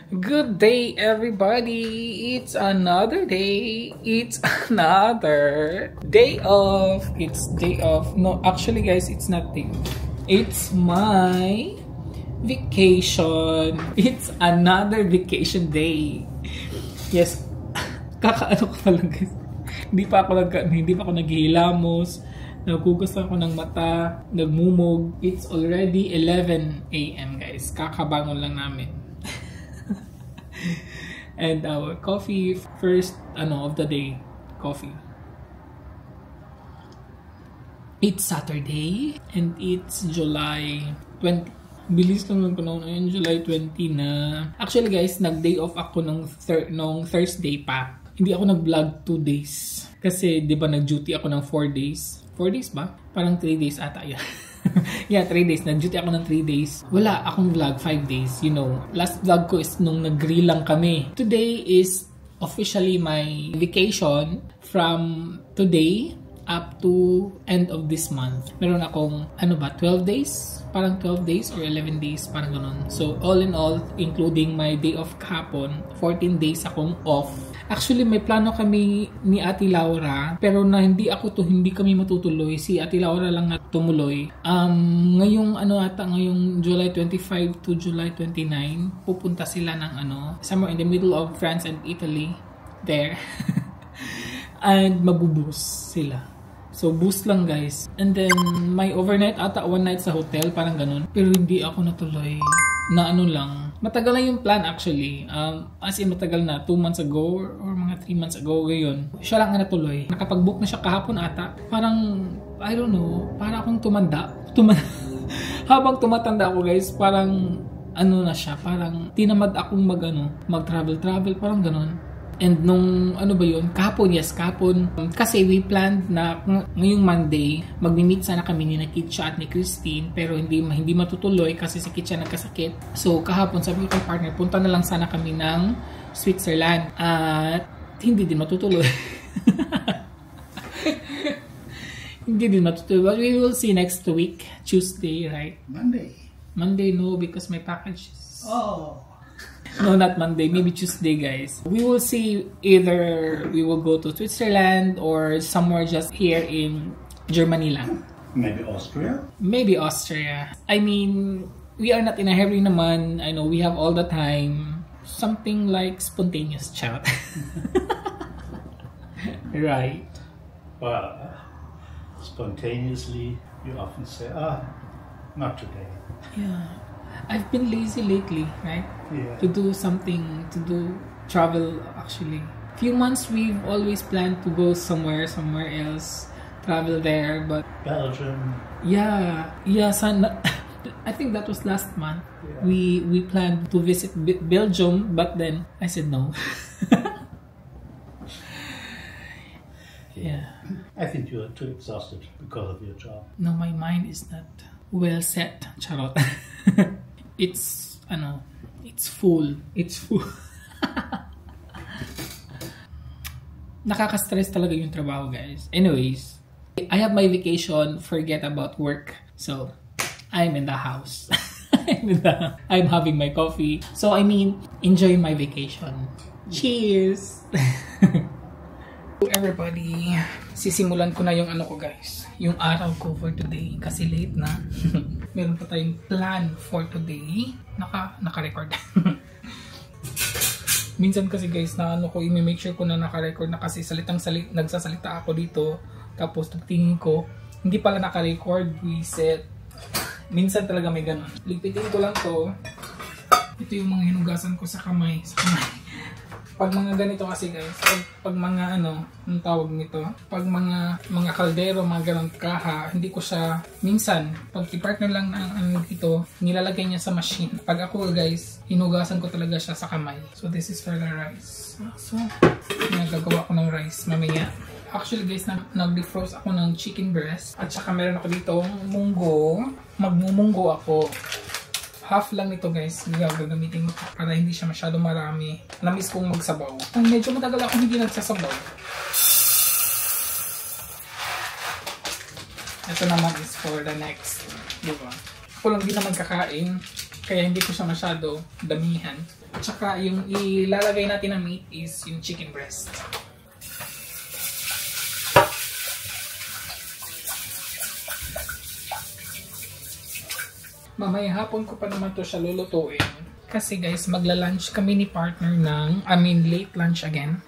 Good day, everybody. It's another day. It's another day off. It's day off. No, actually, guys, it's not day. It's my vacation. It's another vacation day. Yes, kakaano ko pa lang, guys. Hindi pa ako naghihilamos. Naghugas ako ng mata, nagmumog. It's already 11 AM, guys. Kakabangon lang namin. And our coffee, first of the day, coffee. It's Saturday and it's July 20. Bilis lang ko noon, July 20 na. Actually, guys, nag-day off ako nung Thursday pa. Hindi ako nag-vlog 2 days. Kasi, di ba, nag-duty ako ng 4 days. 4 days ba? Parang 3 days ata yan. Yeah, 3 days. Nag-duty ako ng 3 days. Wala akong vlog 5 days. You know, last vlog ko is nung nag-grill lang kami. Today is officially my vacation from today up to end of this month. Meron akong, 12 days? Parang 12 days or 11 days, parang ganun. So, all in all, including my day off kahapon, 14 days akong off. Actually, may plano kami ni Ate Laura, pero na hindi kami matutuloy. Si Ate Laura lang na tumuloy. Ngayong ngayong July 25 to July 29, pupunta sila ng somewhere in the middle of France and Italy. There. And mabubus sila. So, boost lang, guys. And then, may overnight ata, one night sa hotel, parang ganun. Pero hindi ako natuloy na lang. Matagal na yung plan, actually. As in, matagal na. 2 months ago or mga 3 months ago, gayon. Siya lang na natuloy. Nakapag-book na siya kahapon ata. Parang, I don't know, parang akong tumanda. Habang tumatanda ako, guys, parang, na siya. Parang, tinamad akong mag-travel, parang ganun. And nung kahapon, kasi we planned na ngayong Monday magmi-meet sana kami ni Kitcha at ni Christine, pero hindi matutuloy kasi si Kitcha nagkasakit. So kahapon sabi ko kay partner, punta na lang sana kami ng Switzerland at hindi din matutuloy. Hindi din matutuloy. But we will see next week, Tuesday, right? Monday, no, because my package is... No, not Monday. Maybe Tuesday, guys. We will see, either we will go to Switzerland or somewhere just here in Germany lang. Maybe Austria? Maybe Austria. I mean, we are not in a hurry naman. I know we have all the time. Something like spontaneous chat. Right. Well, spontaneously, you often say, not today. Yeah. I've been lazy lately, right? Yeah. To do travel actually. Few months we've always planned to go somewhere else, travel there, but Belgium. Yeah, I think that was last month. Yeah. We planned to visit Belgium, but then I said no. Yeah. I think you are too exhausted because of your job. No, my mind is not well set. Charot. It's full. Nakaka-stress talaga yung trabaho, guys. Anyways, I have my vacation, forget about work. So, I'm in the house. I'm having my coffee. So, enjoy my vacation. Cheers! Everybody, sisimulan ko na yung guys, yung araw ko for today kasi late na. Meron pa tayong plan for today. Naka-record. Minsan kasi, guys, na i-make sure ko na naka-record na kasi nagsasalita ako dito, tapos tingin ko hindi pala naka-record, reset. Minsan talaga may ganun. Lipitin ko lang to. Ito yung mga hinugasan ko sa kamay. Pag mga ganito kasi, guys, pag mga ang tawag nito, pag mga kaldero, mga ganang kaha, hindi ko siya, minsan, pag i-partner lang ng dito, nilalagay niya sa machine. Pag ako, guys, hinugasan ko talaga siya sa kamay. So, this is for the rice. So, nagagawa ko ng rice mamaya. Actually, guys, nag-defrost ako ng chicken breast. At saka meron ako dito munggo. Magmumunggo ako. Half lang nito, guys, gagamitin ko para hindi siya masyado marami. Namiss kong magsabaw. Medyo matagal ako hindi nagsasabaw. Ito naman is for the next, diba? Ako lang din naman kakain. Kaya hindi ko siya masyado damihan. At saka yung ilalagay natin na meat is yung chicken breast. Mamaya hapon ko pa naman to siya lulutuin. Kasi guys, magla-lunch kami ni partner late lunch again.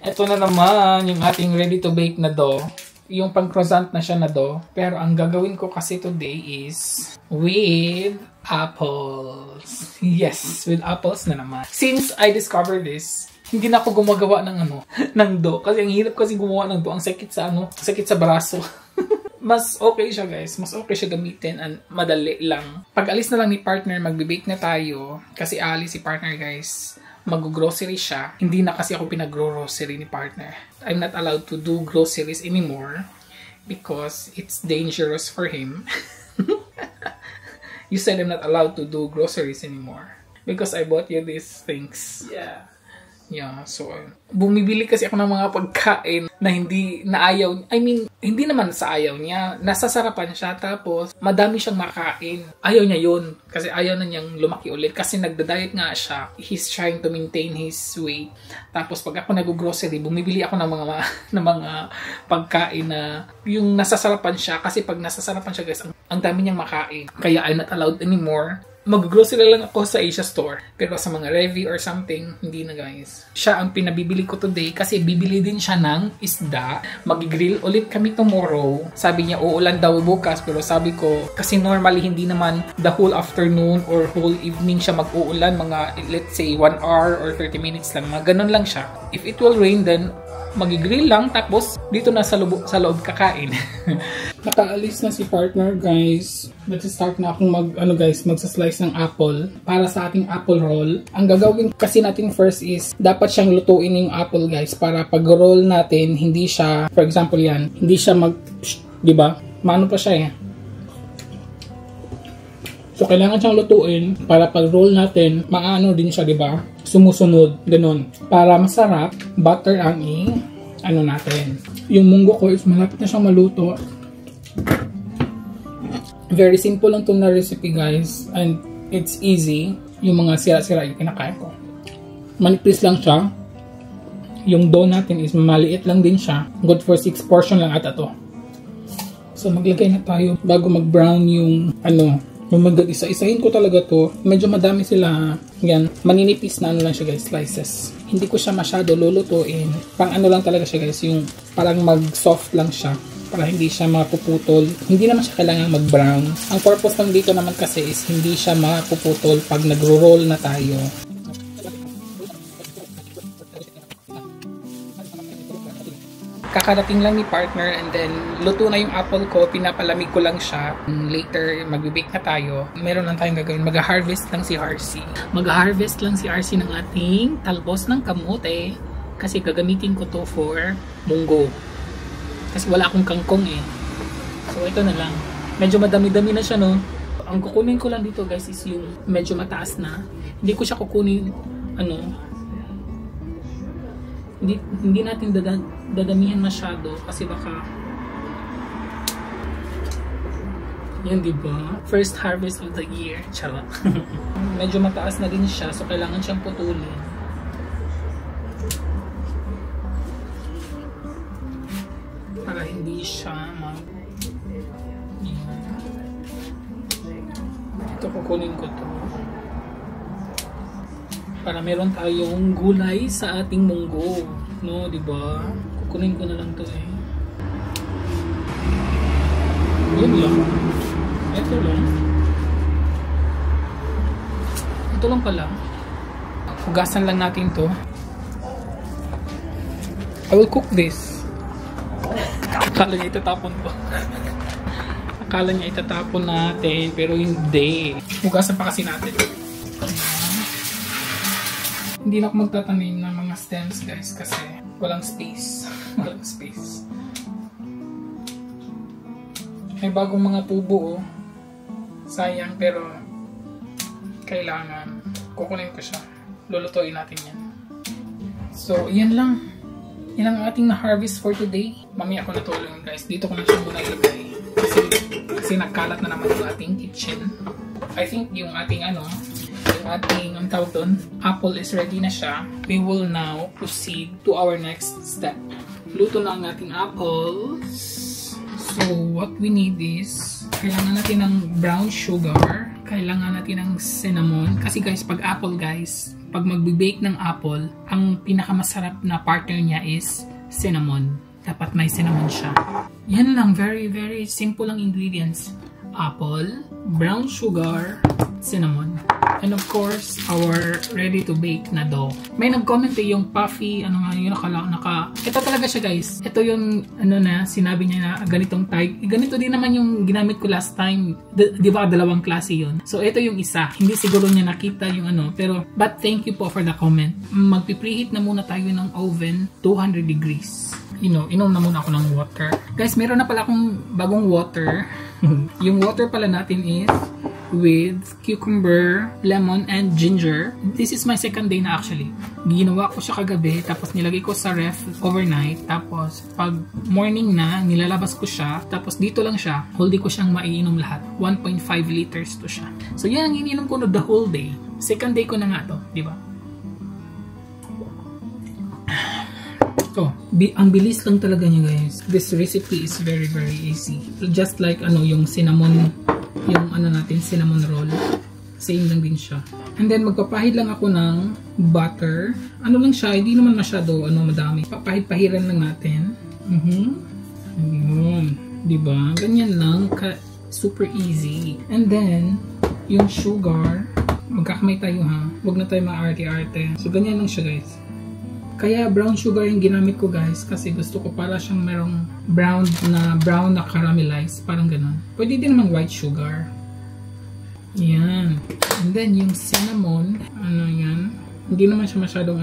Ito na naman yung ating ready to bake na dough. Yung pang croissant na siya na dough. Pero ang gagawin ko kasi today is with apples. Yes, with apples na naman. Since I discovered this, hindi na ako gumagawa ng ng dough. Kasi ang hirap kasi gumawa ng dough. Ang sakit sa braso. Mas okay siya guys. Mas okay siya gamitin and madali lang. Pag alis na lang ni partner, magbe-bake na tayo. Kasi alis si partner guys. Mag-grocery siya. Hindi na kasi ako pinag-grocery ni partner. I'm not allowed to do groceries anymore because it's dangerous for him. You said I'm not allowed to do groceries anymore because I bought you these things. Yeah, so bumibili kasi ako ng mga pagkain na hindi naayaw. I mean, hindi naman sa ayaw niya. Nasasarapan siya tapos madami siyang makain. Ayaw niya yun kasi ayaw na niyang lumaki ulit kasi nagda-diet nga siya. He's trying to maintain his weight. Tapos pag ako nag-grocery, bumibili ako ng mga pagkain na yung nasasarapan siya kasi pag nasasarapan siya guys, ang dami niyang makain. Kaya I'm not allowed anymore. Mag-grocery lang ako sa Asia store. Pero sa mga Revy or something, hindi na guys. Siya ang pinabibili ko today kasi bibili din siya ng isda. Mag-grill ulit kami tomorrow. Sabi niya, uulan daw bukas. Pero sabi ko, kasi normally hindi naman the whole afternoon or whole evening siya mag-uulan. Mga, let's say, 1 hour or 30 minutes lang. Mga ganun lang siya. If it will rain, then mag-grill lang tapos dito na sa loob kakain. Nakaalis na si partner guys. Nag-start na akong magsa-slice ng apple para sa ating apple roll. Ang gagawin kasi natin first is dapat siyang lutuin yung apple guys para pag-roll natin hindi siya, for example yan, hindi siya di ba? Mano pa siya eh. So, kailangan siyang lutuin para pag-roll natin, maano din siya, di ba? Sumusunod, ganun. Para masarap, butter ang natin. Yung munggo ko is malapit na siyang maluto. Very simple lang itong na recipe, guys. And it's easy. Yung mga sira-sira yung kinakain ko. Manipis lang siya. Yung dough natin is maliit lang din siya. Good for 6 portion lang ata to. So, maglagay na tayo bago mag-brown yung isa-isahin ko talaga to. Medyo madami sila. Yan. Maninipis na lang siya guys. Slices. Hindi ko siya masyado lulutuin. Pang lang talaga siya guys. Yung parang mag-soft lang siya. Para hindi siya mapuputol. Hindi naman siya kailangan mag-brown. Ang purpose lang dito naman kasi is hindi siya mapuputol pag nagro-roll na tayo. Kakarating lang ni partner and then luto na yung apple ko, pinapalamig ko lang siya. Later, magbe-bake na tayo. Meron lang tayong gagawin. Mag-harvest lang si RC. Mag-harvest lang si RC ng ating talbos ng kamote kasi gagamitin ko to for munggo. Kasi wala akong kangkong eh. So, ito na lang. Medyo madami-dami na siya, no? Ang kukunin ko lang dito, guys, is yung medyo mataas na. Hindi ko siya kukunin, hindi natin dadamihan masyado kasi baka yan, diba? First harvest of the year. Charot. Medyo mataas na din siya, so kailangan siyang putulin. Para hindi siya ito, kukunin ko to para meron tayong gulay sa ating munggo, no, di ba? Kukunin ko na lang to eh. Yun lang. Ito lang. Ito lang pala. Hugasan lang natin to. I will cook this. Akala niya itatapon to. Akala niya itatapon natin, pero hindi. Hugasan pa kasi natin. Hindi na ako magtatanim ng mga stems guys kasi walang space. Walang space. May bagong mga tubo oh. Sayang pero kailangan. Kukunin ko siya. Lulutuin natin yan. So, yan lang. Yan ang ating na-harvest for today. Mamaya ako natulong guys. Dito ko na siya muna ilagay. Kasi nagkalat na naman yung ating kitchen. I think yung ating ang tawag doon, apple is ready na siya. We will now proceed to our next step. Luto na ang ating apples. So, what we need is, kailangan natin ng brown sugar. Kailangan natin ng cinnamon. Kasi guys, pag apple guys, pag magbe-bake ng apple, ang pinakamasarap na partner niya is cinnamon. Dapat may cinnamon siya. Yan lang, very very simple ang ingredients. Apple, brown sugar, cinnamon. And of course, our ready to bake na dough. May nag-comment yung puffy, ito talaga siya guys. Ito yung, sinabi niya na ganitong type. Ganito din naman yung ginamit ko last time. Di ba, dalawang klase yun. So, ito yung isa. Hindi siguro niya nakita yung pero, but thank you po for the comment. Magpipreheat na muna tayo ng oven, 200 degrees. Inom na muna ako ng water. Guys, meron na pala akong bagong water. Yung water pala natin is with cucumber, lemon, and ginger. This is my second day na actually. Ginawa ko siya kagabi, tapos nilagay ko sa ref overnight. Tapos, pag morning na, nilalabas ko siya. Tapos dito lang siya, whole day ko siyang maiinom lahat. 1.5 liters to siya. So yan ang ininom ko the whole day. Second day ko na nga to, di ba? Ang bilis lang talaga niya guys. This recipe is very very easy. Just like yung cinnamon, yung natin, cinnamon roll. Same lang din siya. And then magpapahid lang ako ng butter. Lang siya, hindi naman masyado madami. Papahid-pahiran lang natin. Yun. Diba? Ganyan lang. Super easy. And then, yung sugar, magkakamay tayo ha. Huwag na tayo maarte-arte. So ganyan lang siya guys. Kaya brown sugar yung ginamit ko guys kasi gusto ko para siyang merong brown na caramelized, parang ganun. Pwede din naman white sugar. Yan. And then yung cinnamon, yan. Hindi naman siya masyadong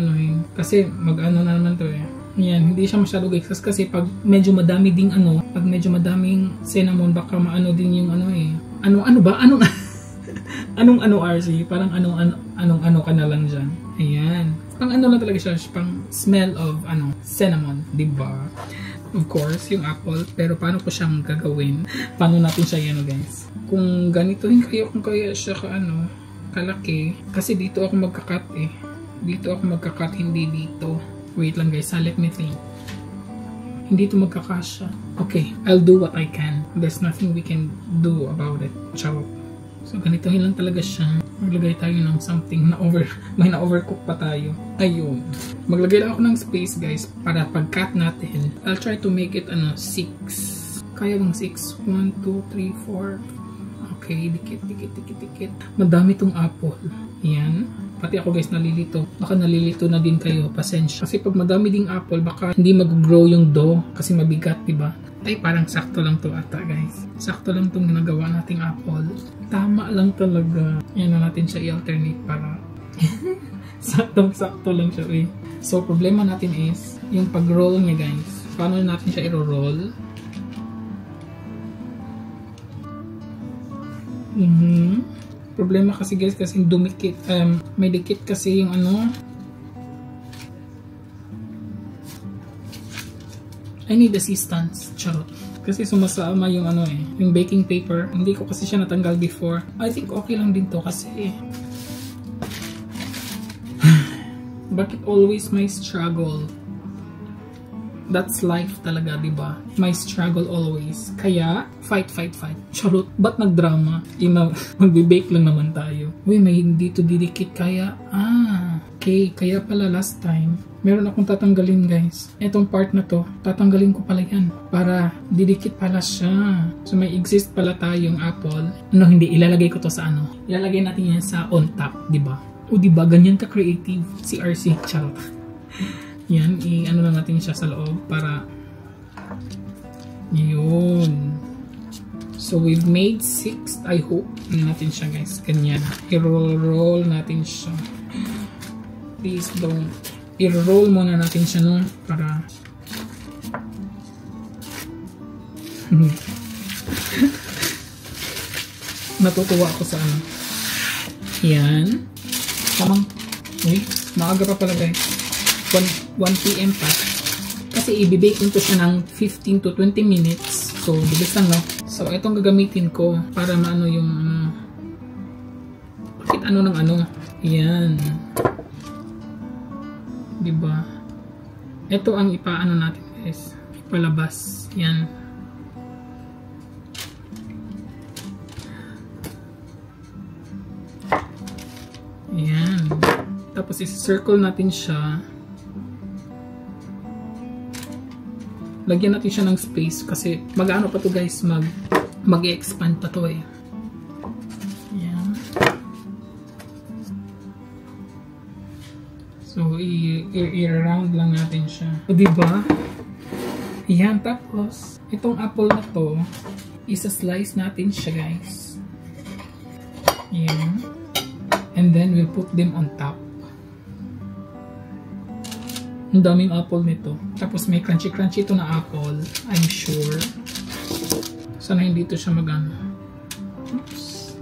kasi na naman to eh. Yan, hindi siya masyado guys kasi pag medyo madami ding pag medyo madaming cinnamon baka maano din yung Anong RC? Parang anong ka na lang dyan. Ayan. Pang lang talaga siya, pang smell of cinnamon, diba? Of course, yung apple. Pero paano ko siyang gagawin? Paano natin siya guys? Kung ganitohin kayo, kung kaya siya kalaki. Kasi dito ako magkakat eh. Dito ako magkakat, hindi dito. Wait lang guys, let me think. Hindi ito magkakasya. Okay, I'll do what I can. There's nothing we can do about it. Ciao. So, ganitohin lang talaga siya. Maglagay tayo ng something may na-overcook pa tayo. Ayun. Maglagay lang ako ng space, guys, para pag-cut natin. I'll try to make it, 6. Kaya bang 6? 1, 2, 3, 4. Okay, dikit. Madami tong apple. Ayan. Pati ako, guys, nalilito. Baka nalilito na din kayo. Pasensya. Kasi pag madami ding apple, baka hindi mag-grow yung dough. Kasi mabigat, diba? Ay, parang sakto lang to ata guys. Sakto lang itong ginagawa nating apple. Tama lang talaga. Yan na natin siya i-alternate para sakto lang siya eh. So, problema natin is yung pag-roll niya guys. Paano natin siya i-roll? Problema kasi guys kasi dumikit. May dikit kasi yung I need assistance. Charot. Kasi sumasama yung yung baking paper. Hindi ko kasi siya natanggal before. I think okay lang din to kasi bakit always may struggle? That's life talaga, diba? May struggle always. Kaya, fight. Charot. Ba't nagdrama? Magbe-bake lang naman tayo. Uy, may hindi to didikit kaya. Okay. Kaya pala last time, meron akong tatanggalin guys. Etong part na to, tatanggalin ko pala yan. Para didikit pala siya. So may exist pala tayong apple. Hindi. Ilalagay ko to sa Ilalagay natin yan sa on top, diba? O diba, ganyan ka creative si RC. Charot. Yan, lang natin siya sa loob para yun. So we've made 6. I hope natin siya guys. Ganyan. I-roll natin siya. Please don't. I-roll muna natin siya para natutuwa ako sa Yan. Tamang. Uy, maaga pa pala guys. 1 PM pa. Kasi i-bake nito siya ng 15 to 20 minutes. So, bilis lang So, itong gagamitin ko para maano yung bakit ano ng ano. Yan. Diba? Ito ang ipaano natin guys. Ipalabas. Yan. Yan. Tapos isi-circle natin siya. Lagyan natin siya ng space kasi mag-ano pa to guys, mag-expand pa to eh. Yan. So i-round lang natin siya. O diba? Yan, tapos itong apple na to, isa-slice natin siya guys. Yan. And then we'll put them on top. Ang daming apple nito. Tapos may crunchy-crunchy ito na apple. I'm sure. Sana hindi ito siya magano. Oops.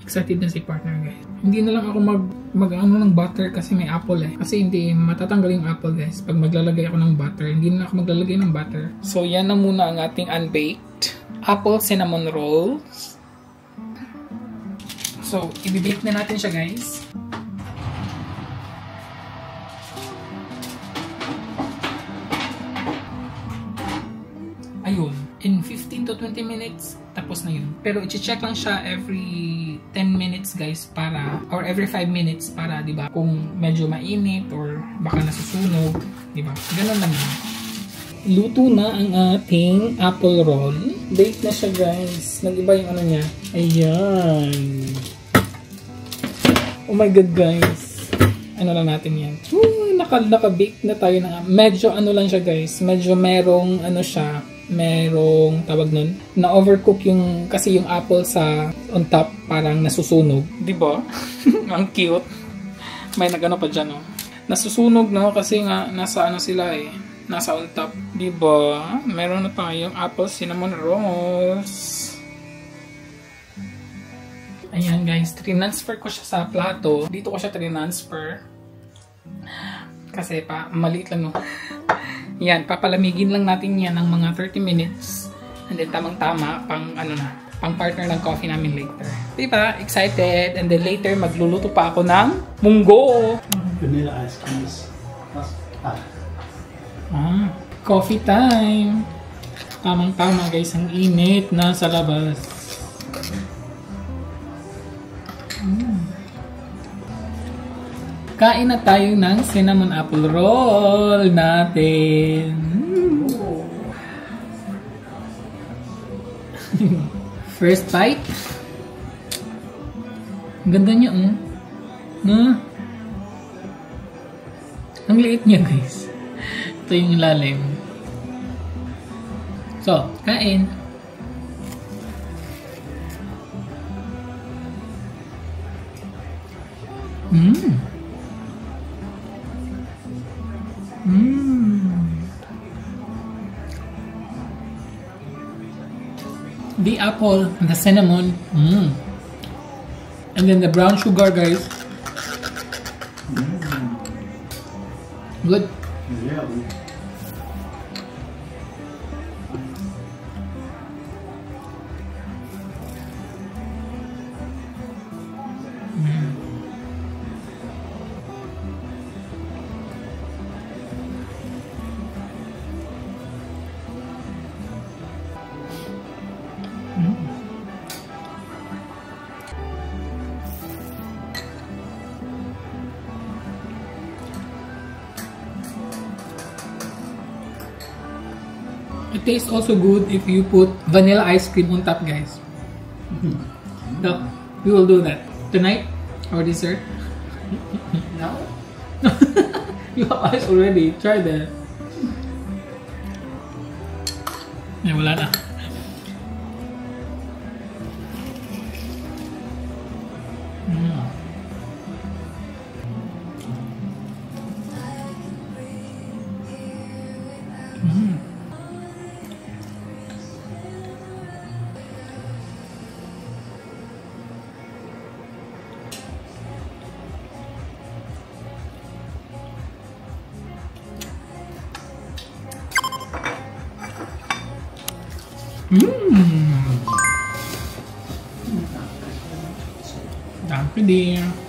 Excited na si partner guys. Hindi na lang ako mag-ano ng butter kasi may apple eh. Kasi hindi matatanggal yung apple guys. Pag maglalagay ako ng butter, hindi na ako maglalagay ng butter. So yan na muna ang ating unbaked apple cinnamon rolls. So i-bake na natin siya guys. Ayun, in 15 to 20 minutes, tapos na yun. Pero i-check lang siya every 10 minutes guys para, or every 5 minutes para, di ba, kung medyo mainit or baka nasusunog, di ba? Ganun lang yun. Luto na ang ating apple roll. Bake na siya guys. Nag-iba yung ano niya. Ayan. Oh my god guys. Ano lang natin yan. Naka-bake na tayo na. Medyo ano lang siya guys. Medyo merong ano siya. Merong tawag nun, na-overcook yung, kasi yung apple sa on top parang nasusunog. Diba? Ang cute. May nagano pa dyan, no? Nasusunog, no? Kasi nga, nasa ano sila eh. Nasa on top. Diba? Meron na tayong apple cinnamon rolls. Ayan guys, transfer ko siya sa plato. Dito ko siya transfer. Kasi maliit lang, no? Yan, papalamigin lang natin yan ng mga 30 minutes. And then tamang-tama pang pang partner ng coffee namin later. Diba? Excited. And then later magluluto pa ako ng munggo. Vanilla ice cream is Coffee time. Tamang-tama guys, ang init na sa labas. Kain na tayo ng cinnamon apple roll natin. First bite. Ganda niya, Ang liit niya, guys. Ito yung ilalim. So, kain. The apple, the cinnamon, and then the brown sugar, guys. Good. yeah. It tastes also good if you put vanilla ice cream on top, guys. No, we will do that tonight or dessert. No. You have ice already. Try that. Yeah, wala na. Hindi.